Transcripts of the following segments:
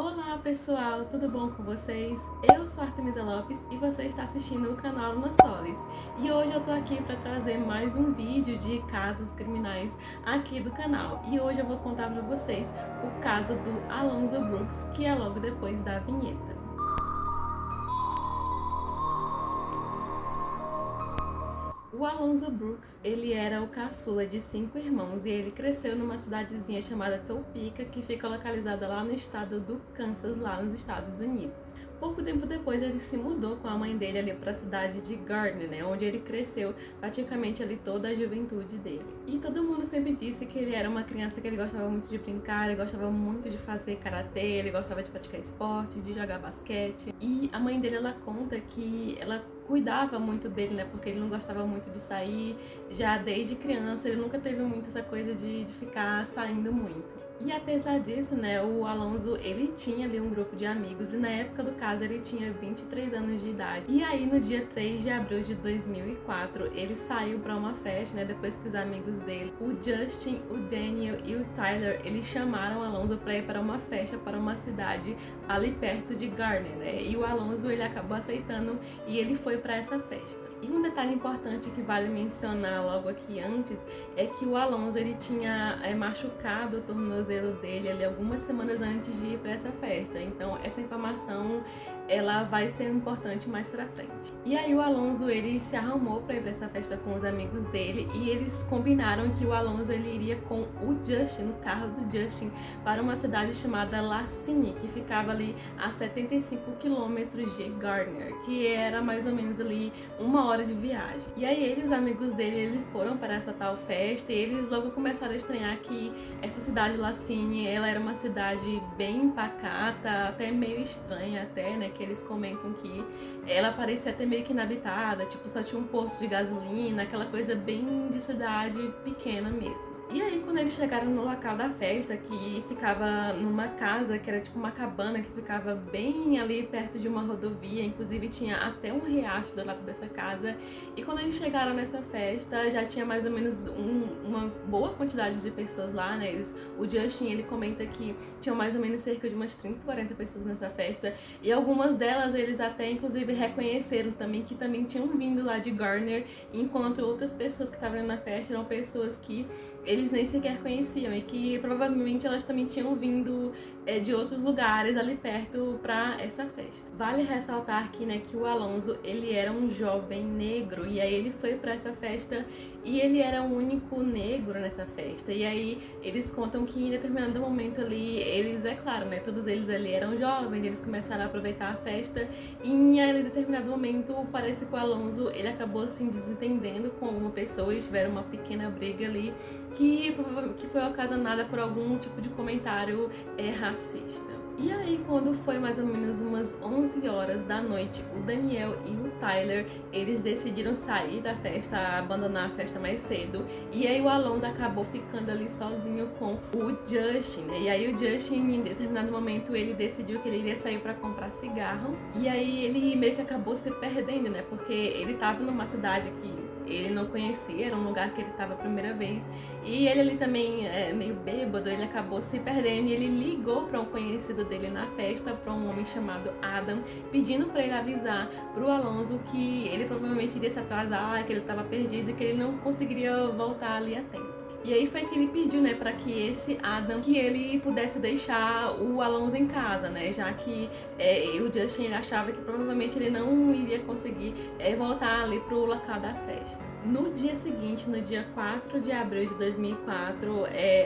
Olá pessoal, tudo bom com vocês? Eu sou Artemisa Lopes e você está assistindo o canal Luna Solis. E hoje eu tô aqui para trazer mais um vídeo de casos criminais aqui do canal. E hoje eu vou contar para vocês o caso do Alonzo Brooks, que é logo depois da vinheta. O Alonzo Brooks, ele era o caçula de 5 irmãos e ele cresceu numa cidadezinha chamada Topeka, que fica localizada lá no estado do Kansas, lá nos Estados Unidos. Pouco tempo depois ele se mudou com a mãe dele ali para a cidade de Gardner, né, onde ele cresceu praticamente ali toda a juventude dele. E todo mundo sempre disse que ele era uma criança que ele gostava muito de brincar, ele gostava muito de fazer karatê, ele gostava de praticar esporte, de jogar basquete. E a mãe dele, ela conta que ela cuidava muito dele, né, porque ele não gostava muito de sair, já desde criança ele nunca teve muito essa coisa de ficar saindo muito. E apesar disso, né, o Alonzo, ele tinha ali um grupo de amigos e na época do caso ele tinha 23 anos de idade. E aí no dia 3 de abril de 2004, ele saiu para uma festa, né, depois que os amigos dele, o Justin, o Daniel e o Tyler, eles chamaram o Alonzo para ir para uma festa para uma cidade ali perto de Gardner, né? E o Alonzo, ele acabou aceitando e ele foi para essa festa. E um detalhe importante que vale mencionar logo aqui antes é que o Alonzo, ele tinha machucado o tornozelo dele ali algumas semanas antes de ir para essa festa. Então essa informação ela vai ser importante mais pra frente. E aí o Alonzo, ele se arrumou para ir para essa festa com os amigos dele e eles combinaram que o Alonzo ele iria com o Justin, no carro do Justin, para uma cidade chamada Laciney, que ficava ali a 75 quilômetros de Gardner, que era mais ou menos ali 1 hora de viagem. E aí ele e os amigos dele, eles foram para essa tal festa e eles logo começaram a estranhar que essa cidade Laciney, ela era uma cidade bem pacata, até meio estranha até, né, que eles comentam que ela parecia até meio que inabitada, tipo, só tinha um posto de gasolina, aquela coisa bem de cidade pequena mesmo. E aí, quando eles chegaram no local da festa, que ficava numa casa, que era tipo uma cabana, que ficava bem ali perto de uma rodovia, inclusive tinha até um riacho do lado dessa casa. E quando eles chegaram nessa festa, já tinha mais ou menos uma boa quantidade de pessoas lá, né? O Justin, ele comenta que tinham mais ou menos cerca de umas 30, 40 pessoas nessa festa. E algumas delas, eles até, inclusive, reconheceram também que também tinham vindo lá de Gardner, enquanto outras pessoas que estavam na festa eram pessoas que eles nem sequer conheciam e que provavelmente elas também tinham vindo de outros lugares ali perto para essa festa. Vale ressaltar aqui, né, que o Alonzo, ele era um jovem negro e aí ele foi para essa festa e ele era o único negro nessa festa. E aí eles contam que em determinado momento ali, eles, é claro, né, todos eles ali eram jovens, eles começaram a aproveitar a festa e em determinado momento parece que o Alonzo, ele acabou se desentendendo com uma pessoa e tiveram uma pequena briga ali que foi ocasionada por algum tipo de comentário racista. E aí, quando foi mais ou menos umas 11 horas da noite, o Daniel e o Tyler, eles decidiram sair da festa, abandonar a festa mais cedo. E aí o Alonzo acabou ficando ali sozinho com o Justin, né? E aí o Justin, em determinado momento, ele decidiu que ele iria sair para comprar cigarro. E aí ele meio que acabou se perdendo, né? Porque ele tava numa cidade que ele não conhecia, era um lugar que ele estava a primeira vez. E ele ali também, meio bêbado, ele acabou se perdendo e ele ligou para um conhecido dele na festa, para um homem chamado Adam, pedindo para ele avisar para o Alonzo que ele provavelmente iria se atrasar, que ele estava perdido e que ele não conseguiria voltar ali a tempo. E aí foi que ele pediu, né, para que esse Adam, que ele pudesse deixar o Alonzo em casa, né, já que o Justin, ele achava que provavelmente ele não iria conseguir voltar ali pro local da festa. No dia seguinte, no dia 4 de abril de 2004,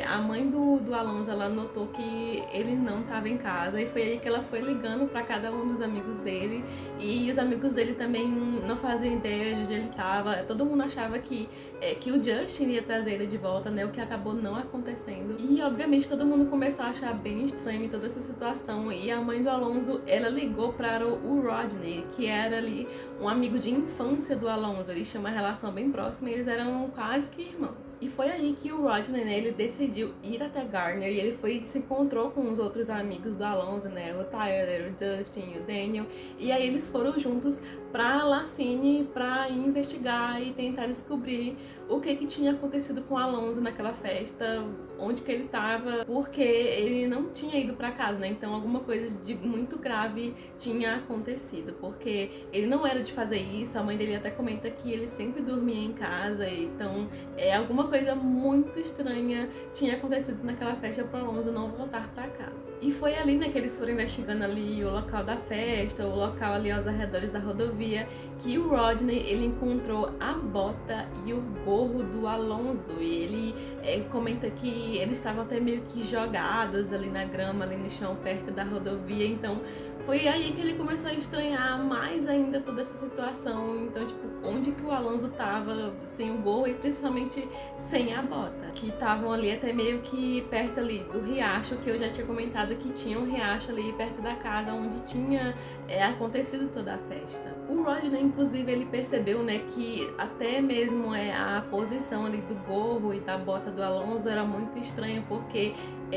a mãe do Alonzo, ela notou que ele não estava em casa e foi aí que ela foi ligando para cada um dos amigos dele e os amigos dele também não faziam ideia de onde ele estava. Todo mundo achava que o Justin ia trazer ele de volta, né, o que acabou não acontecendo. E obviamente todo mundo começou a achar bem estranho toda essa situação e a mãe do Alonzo, ela ligou para o Rodney, que era ali um amigo de infância do Alonzo. Eles tinham uma relação bem próxima e eles eram quase que irmãos. E foi aí que o Rodney, né, ele decidiu ir até Gardner e ele foi se encontrou com os outros amigos do Alonzo, né, o Tyler, o Justin, o Daniel, e aí eles foram juntos para Lacine para investigar e tentar descobrir o que tinha acontecido com Alonso naquela festa, onde que ele estava, porque ele não tinha ido para casa, né? Então alguma coisa de muito grave tinha acontecido, porque ele não era de fazer isso. A mãe dele até comenta que ele sempre dormia em casa, então alguma coisa muito estranha tinha acontecido naquela festa para Alonso não voltar para casa. E foi ali, né, que eles foram investigando ali o local da festa, o local ali aos arredores da rodovia, que o Rodney ele encontrou a bota e o gorro do Alonso, e ele comenta que eles estavam até meio que jogados ali na grama, ali no chão, perto da rodovia. Então foi aí que ele começou a estranhar mais ainda toda essa situação. Então, tipo, onde que o Alonso tava sem o gorro e principalmente sem a bota, que estavam ali até meio que perto ali do riacho, que eu já tinha comentado que tinha um riacho ali perto da casa onde tinha acontecido toda a festa. O Rodney, inclusive, ele percebeu, né, que até mesmo a posição ali do gorro e da bota do Alonso era muito estranha, porque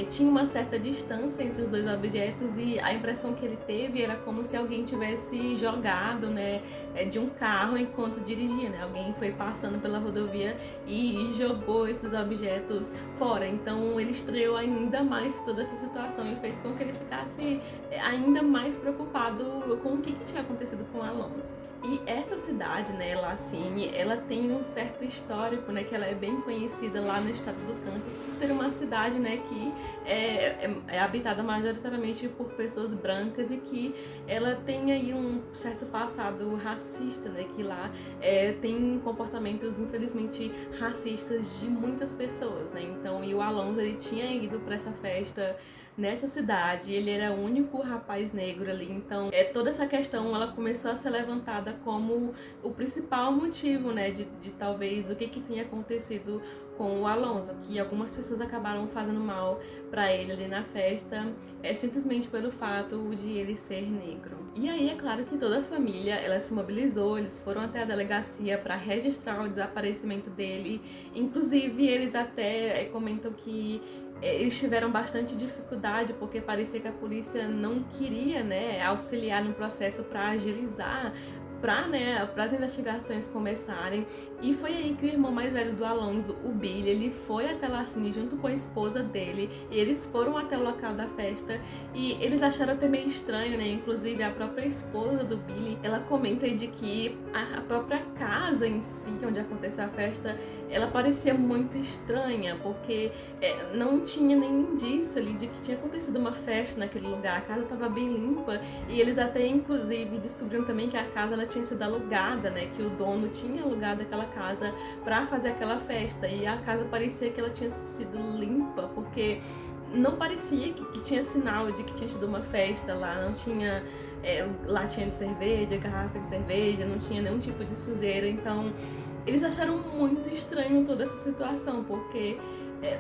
tinha uma certa distância entre os dois objetos, e a impressão que ele teve era como se alguém tivesse jogado, né, de um carro enquanto dirigia, né? Alguém foi passando pela rodovia e jogou esses objetos fora. Então ele estranhou ainda mais toda essa situação e fez com que ele ficasse ainda mais preocupado com o que tinha acontecido com Alonso. E essa cidade, né, Lacine, ela tem um certo histórico, né, que ela é bem conhecida lá no estado do Kansas por ser uma cidade, né, que é habitada majoritariamente por pessoas brancas e que ela tem aí um certo passado racista, né, que lá tem comportamentos infelizmente racistas de muitas pessoas, né. Então, e o Alonso, ele tinha ido para essa festa nessa cidade, ele era o único rapaz negro ali. Então toda essa questão ela começou a ser levantada como o principal motivo, né, de talvez o que tinha acontecido com o Alonso, que algumas pessoas acabaram fazendo mal para ele ali na festa, simplesmente pelo fato de ele ser negro. E aí é claro que toda a família ela se mobilizou, eles foram até a delegacia para registrar o desaparecimento dele. Inclusive eles até comentam que eles tiveram bastante dificuldade porque parecia que a polícia não queria, né, auxiliar no processo para agilizar, para as investigações começarem. E foi aí que o irmão mais velho do Alonso, o Billy, ele foi até Lacine junto com a esposa dele, e eles foram até o local da festa e eles acharam até meio estranho, né? Inclusive a própria esposa do Billy, ela comenta de que a própria casa em si, onde aconteceu a festa, ela parecia muito estranha, porque não tinha nenhum indício ali de que tinha acontecido uma festa naquele lugar. A casa estava bem limpa, e eles até inclusive descobriram também que a casa ela tinha sido alugada, né, que o dono tinha alugado aquela casa para fazer aquela festa, e a casa parecia que ela tinha sido limpa, porque não parecia que tinha sinal de que tinha tido uma festa lá, não tinha latinha de cerveja, garrafa de cerveja, não tinha nenhum tipo de sujeira. Então eles acharam muito estranho toda essa situação, porque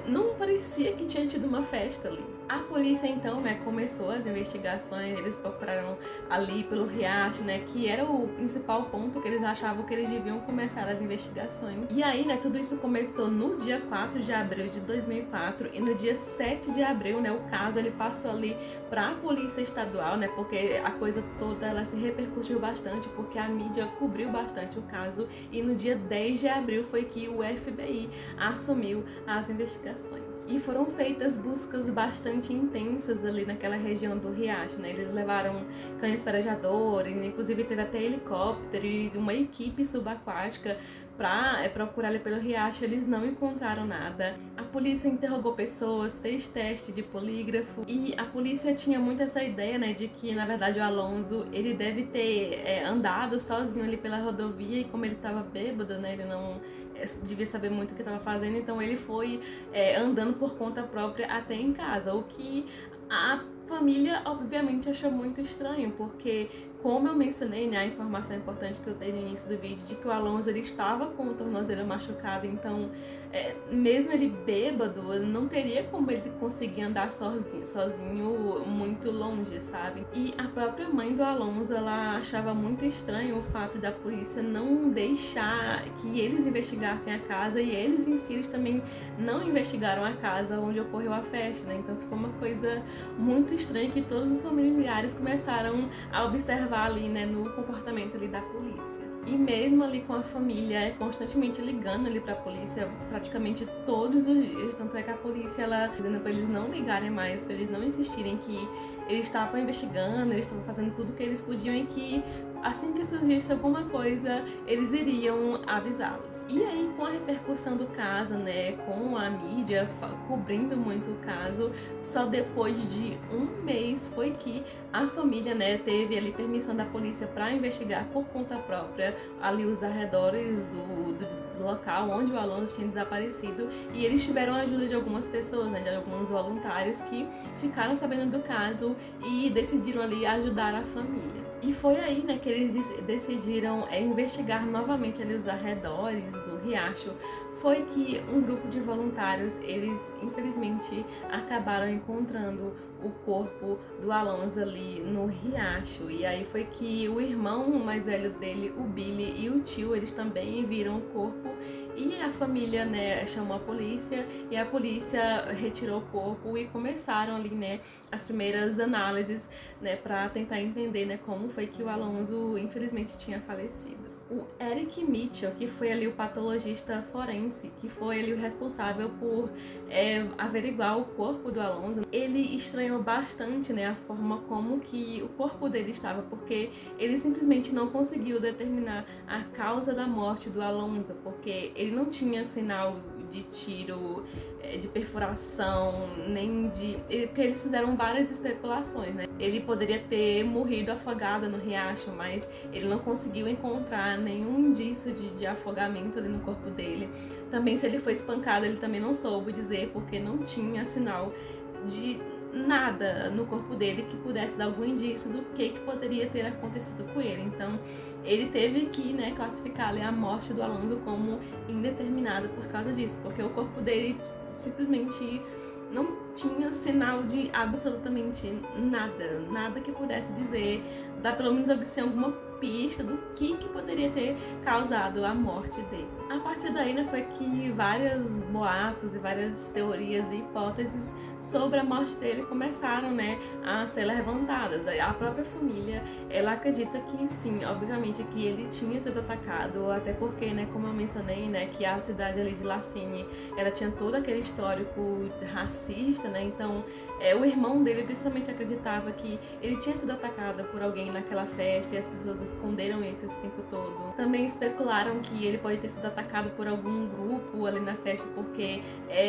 não parecia que tinha tido uma festa ali. A polícia então, né, começou as investigações, eles procuraram ali pelo riacho, né, que era o principal ponto que eles achavam que eles deviam começar as investigações. E aí, né, tudo isso começou no dia 4 de abril de 2004, e no dia 7 de abril, né, o caso ele passou ali para a polícia estadual, né, porque a coisa toda ela se repercutiu bastante, porque a mídia cobriu bastante o caso, e no dia 10 de abril foi que o FBI assumiu as investigações. E foram feitas buscas bastante intensas ali naquela região do riacho, né? Eles levaram cães farejadores, inclusive teve até helicóptero e uma equipe subaquática para procurar ali pelo riacho. Eles não encontraram nada. A polícia interrogou pessoas, fez teste de polígrafo, e a polícia tinha muito essa ideia, né, de que na verdade o Alonso ele deve ter andado sozinho ali pela rodovia, e como ele estava bêbado, né, ele não devia saber muito o que estava fazendo, então ele foi andando por conta própria até em casa, o que a família obviamente achou muito estranho, porque como eu mencionei, né, a informação importante que eu dei no início do vídeo de que o Alonso ele estava com o tornozelo machucado, então mesmo ele bêbado, não teria como ele conseguir andar sozinho muito longe. longe, sabe? E a própria mãe do Alonso, ela achava muito estranho o fato da polícia não deixar que eles investigassem a casa, e eles em si eles também não investigaram a casa onde ocorreu a festa, né? Então isso foi uma coisa muito estranha que todos os familiares começaram a observar ali, né, no comportamento ali da polícia. E mesmo ali com a família constantemente ligando ali pra polícia praticamente todos os dias, tanto é que a polícia, ela dizendo pra eles não ligarem mais, pra eles não insistirem que eles estavam investigando, eles estavam fazendo tudo que eles podiam e que assim que surgisse alguma coisa, eles iriam avisá-los. E aí, com a repercussão do caso, né, com a mídia cobrindo muito o caso, só depois de um mês foi que a família, né, teve ali permissão da polícia para investigar por conta própria ali os arredores do local onde o Alonso tinha desaparecido, e eles tiveram a ajuda de algumas pessoas, né, de alguns voluntários que ficaram sabendo do caso e decidiram ali ajudar a família. E foi aí, né, que eles decidiram investigar novamente ali os arredores do riacho. Foi que um grupo de voluntários, eles infelizmente acabaram encontrando o corpo do Alonso ali no riacho. E aí foi que o irmão mais velho dele, o Billy, e o tio, eles também viram o corpo. E a família, né, chamou a polícia, e a polícia retirou o corpo e começaram ali, né, as primeiras análises, né, para tentar entender, né, como foi que o Alonso infelizmente tinha falecido. O Eric Mitchell, que foi ali o patologista forense, que foi ali o responsável por averiguar o corpo do Alonso, ele estranhou bastante, né, a forma como que o corpo dele estava, porque ele simplesmente não conseguiu determinar a causa da morte do Alonso, porque ele não tinha sinal de tiro, de perfuração, nem de... Porque eles fizeram várias especulações, né? Ele poderia ter morrido afogado no riacho, mas ele não conseguiu encontrar nenhum indício de afogamento ali no corpo dele. Também, se ele foi espancado, ele também não soube dizer, porque não tinha sinal de nada no corpo dele que pudesse dar algum indício do que poderia ter acontecido com ele. Então, ele teve que, né, classificar ali a morte do Alonso como indeterminada por causa disso, porque o corpo dele simplesmente não tinha sinal de absolutamente nada que pudesse dizer, dar pelo menos assim, alguma pista do que poderia ter causado a morte dele. A partir daí, né, foi que vários boatos e várias teorias e hipóteses sobre a morte dele começaram, né, a ser levantadas. A própria família, ela acredita que sim, obviamente que ele tinha sido atacado, até porque, né, como eu mencionei, né, que a cidade ali de Lacine, ela tinha todo aquele histórico racista, né, então o irmão dele principalmente acreditava que ele tinha sido atacado por alguém naquela festa e as pessoas esconderam isso esse tempo todo. Também especularam que ele pode ter sido atacado por algum grupo ali na festa, porque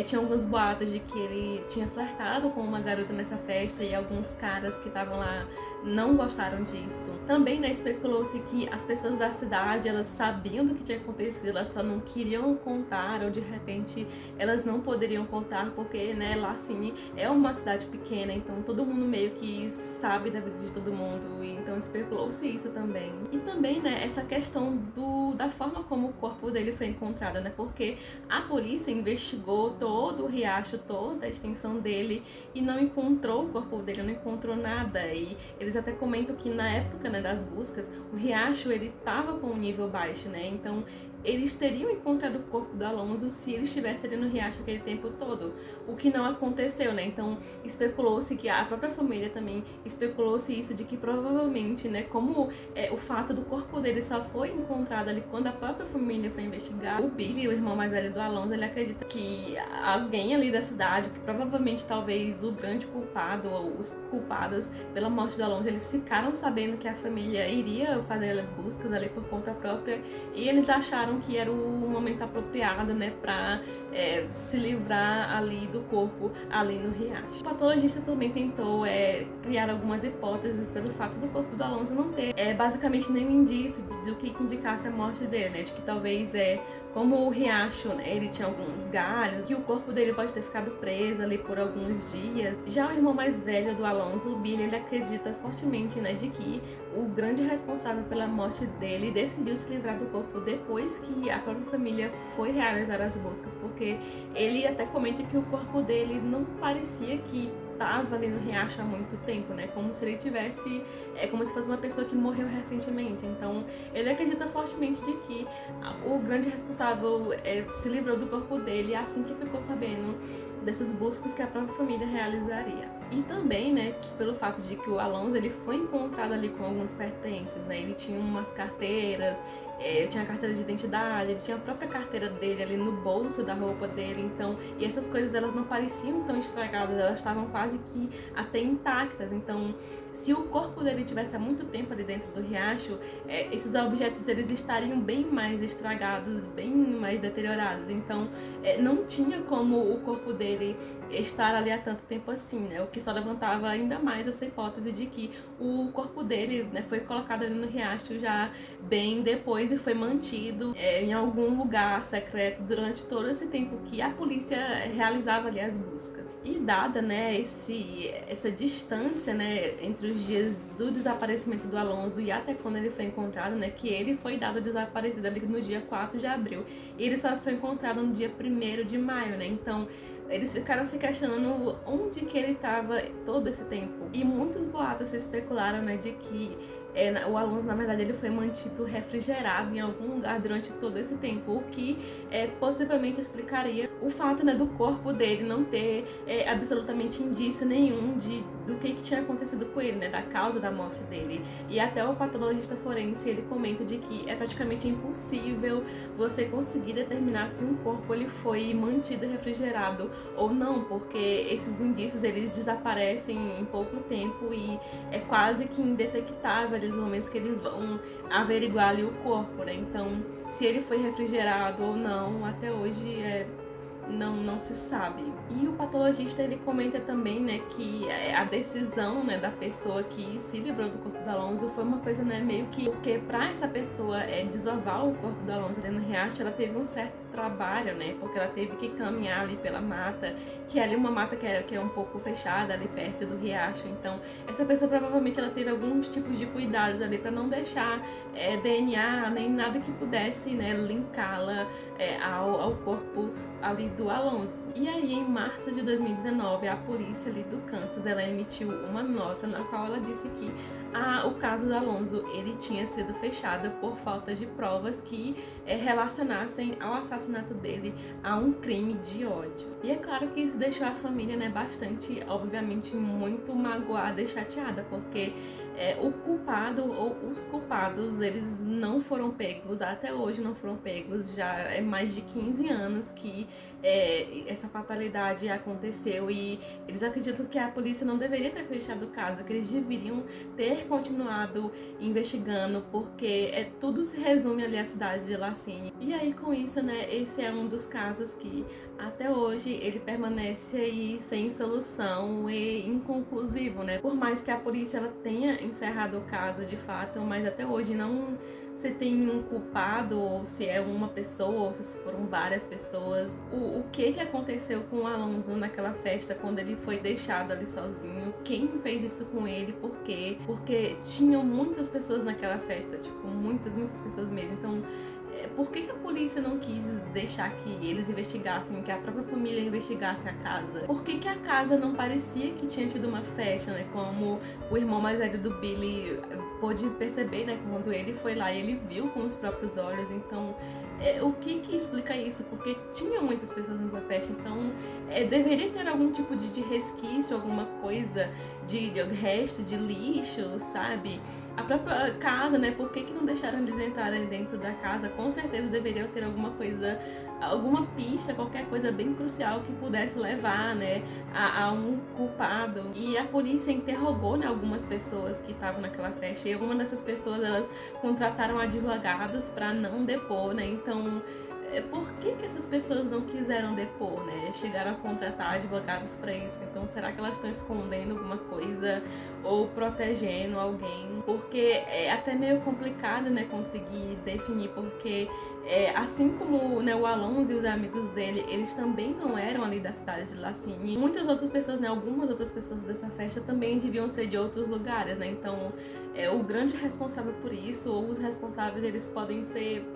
tinha alguns boatos de que ele tinha flertado com uma garota nessa festa e alguns caras que estavam lá não gostaram disso. Também, né, especulou-se que as pessoas da cidade, elas sabiam do que tinha acontecido, elas só não queriam contar, ou de repente elas não poderiam contar porque, né, Lacine é uma cidade pequena, então todo mundo meio que sabe da vida de todo mundo, e então especulou-se isso também. E também, né, essa questão da forma como o corpo dele foi encontrado, né, porque a polícia investigou todo o riacho, toda a extensão dele e não encontrou o corpo dele, não encontrou nada. E eles até comentam que na época, né, das buscas, o riacho ele tava com um nível baixo, né, então eles teriam encontrado o corpo do Alonso se ele estivesse ali no riacho aquele tempo todo, o que não aconteceu, né? Então especulou-se que a própria família também especulou-se isso, de que provavelmente, né, como o fato do corpo dele só foi encontrado ali quando a própria família foi investigar, o Billy, o irmão mais velho do Alonso, ele acredita que alguém ali da cidade, que provavelmente talvez o grande culpado ou os culpados pela morte do Alonso, eles ficaram sabendo que a família iria fazer buscas ali por conta própria e eles acharam que era o momento apropriado, né, pra se livrar ali do corpo ali no riacho. O patologista também tentou criar algumas hipóteses pelo fato do corpo do Alonso não ter basicamente nenhum indício do que indicasse a morte dele, né, de que talvez como o riacho, né, ele tinha alguns galhos, que o corpo dele pode ter ficado preso ali por alguns dias. Já o irmão mais velho do Alonso, o Billy, ele acredita fortemente, né, de que o grande responsável pela morte dele decidiu se livrar do corpo depois que a própria família foi realizar as buscas, porque ele até comenta que o corpo dele não parecia que tava ali no riacho há muito tempo, né? Como se ele tivesse, como se fosse uma pessoa que morreu recentemente. Então, ele acredita fortemente de que o grande responsável se livrou do corpo dele assim que ficou sabendo dessas buscas que a própria família realizaria. E também, né, que pelo fato de que o Alonso ele foi encontrado ali com alguns pertences, né? Ele tinha umas carteiras, tinha a carteira de identidade, ele tinha a própria carteira dele ali no bolso da roupa dele, então, e essas coisas elas não pareciam tão estragadas, elas estavam quase que até intactas. Então, se o corpo dele tivesse há muito tempo ali dentro do riacho, esses objetos eles estariam bem mais estragados, bem mais deteriorados. Então, não tinha como o corpo dele estar ali há tanto tempo assim, né? O que só levantava ainda mais essa hipótese de que o corpo dele, né, foi colocado ali no riacho já bem depois e foi mantido em algum lugar secreto durante todo esse tempo que a polícia realizava ali as buscas. E dada, né, essa distância, né, entre os dias do desaparecimento do Alonso e até quando ele foi encontrado, né, que ele foi dado desaparecido ali no dia 4 de abril e ele só foi encontrado no dia 1º de maio, né? Então, eles ficaram se questionando onde que ele estava todo esse tempo. E muitos boatos se especularam, né, de que o Alonso, na verdade, ele foi mantido refrigerado em algum lugar durante todo esse tempo, o que possivelmente explicaria o fato, né, do corpo dele não ter absolutamente indício nenhum do que tinha acontecido com ele, né, da causa da morte dele. E até o patologista forense, ele comenta de que é praticamente impossível você conseguir determinar se um corpo ele foi mantido refrigerado ou não, porque esses indícios eles desaparecem em pouco tempo e é quase que indetectável ali nos momentos que eles vão averiguar ali o corpo, né? Então, se ele foi refrigerado ou não, até hoje não se sabe. E o patologista ele comenta também, né, que a decisão, né, da pessoa que se livrou do corpo do Alonso foi uma coisa, né, meio que porque para essa pessoa desovar o corpo do Alonso ali no riacho, ela teve um certo trabalho, né, porque ela teve que caminhar ali pela mata, que é ali uma mata que é um pouco fechada ali perto do riacho. Então, essa pessoa provavelmente ela teve alguns tipos de cuidados ali para não deixar DNA nem nada que pudesse, né, linká-la ao corpo ali do Alonso. E aí, em março de 2019, a polícia ali do Kansas, ela emitiu uma nota na qual ela disse que o caso do Alonso, ele tinha sido fechado por falta de provas que relacionassem ao assassinato dele a um crime de ódio. E é claro que isso deixou a família, né, bastante, obviamente, muito magoada e chateada, porque o culpado ou os culpados, eles não foram pegos, até hoje não foram pegos, já é mais de 15 anos que essa fatalidade aconteceu e eles acreditam que a polícia não deveria ter fechado o caso, que eles deveriam ter continuado investigando, porque tudo se resume ali à cidade de Lacinhe. E aí com isso, né, esse é um dos casos que até hoje ele permanece aí sem solução e inconclusivo, né? Por mais que a polícia ela tenha encerrado o caso de fato, mas até hoje não se tem um culpado, ou se é uma pessoa, ou se foram várias pessoas. O que aconteceu com o Alonso naquela festa, quando ele foi deixado ali sozinho? Quem fez isso com ele? Por quê? Porque tinham muitas pessoas naquela festa, tipo, muitas pessoas mesmo. Então, por que a polícia não quis deixar que eles investigassem, que a própria família investigasse a casa? Por que a casa não parecia que tinha tido uma festa, né? Como o irmão mais velho do Billy pôde perceber, né? Quando ele foi lá e ele viu com os próprios olhos. Então, o que explica isso? Porque tinha muitas pessoas nessa festa, então deveria ter algum tipo de resquício, alguma coisa de resto, de lixo, sabe? A própria casa, né? Por que não deixaram eles entrarem dentro da casa? Com certeza deveriam ter alguma coisa, alguma pista, qualquer coisa bem crucial que pudesse levar, né, a um culpado. E a polícia interrogou, né, algumas pessoas que estavam naquela festa e algumas dessas pessoas, elas contrataram advogados para não depor, né? Então, por que essas pessoas não quiseram depor, né? Chegaram a contratar advogados para isso. Então, será que elas estão escondendo alguma coisa ou protegendo alguém? Porque é até meio complicado, né, conseguir definir, porque assim como, né, o Alonso e os amigos dele, eles também não eram ali da cidade de Lacinhe. Muitas outras pessoas, né, algumas outras pessoas dessa festa também deviam ser de outros lugares, né? Então, o grande responsável por isso, ou os responsáveis, eles podem ser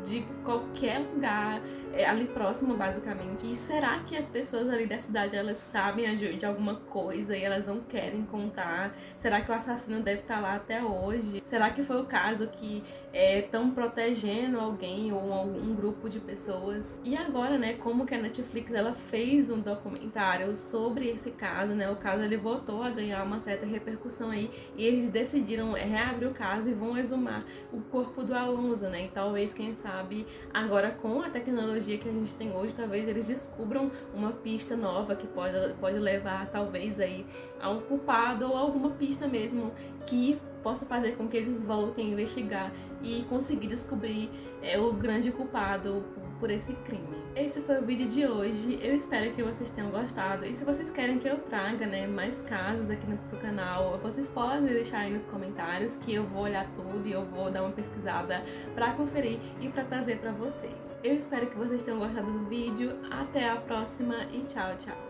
de qualquer lugar ali próximo, basicamente. E será que as pessoas ali da cidade, elas sabem de alguma coisa e elas não querem contar? Será que o assassino deve estar lá até hoje? Será que foi o caso que estão protegendo alguém ou um grupo de pessoas? E agora, né, como que a Netflix ela fez um documentário sobre esse caso, né? O caso ele voltou a ganhar uma certa repercussão aí e eles decidiram reabrir o caso e vão exumar o corpo do Alonso, né? E talvez, quem sabe, agora com a tecnologia que a gente tem hoje, talvez eles descubram uma pista nova que pode levar, talvez, aí a um culpado ou alguma pista mesmo que possa fazer com que eles voltem a investigar e conseguir descobrir o grande culpado por esse crime. Esse foi o vídeo de hoje, eu espero que vocês tenham gostado. E se vocês querem que eu traga, né, mais casos aqui pro canal, vocês podem deixar aí nos comentários que eu vou olhar tudo e eu vou dar uma pesquisada pra conferir e pra trazer pra vocês. Eu espero que vocês tenham gostado do vídeo, até a próxima e tchau, tchau!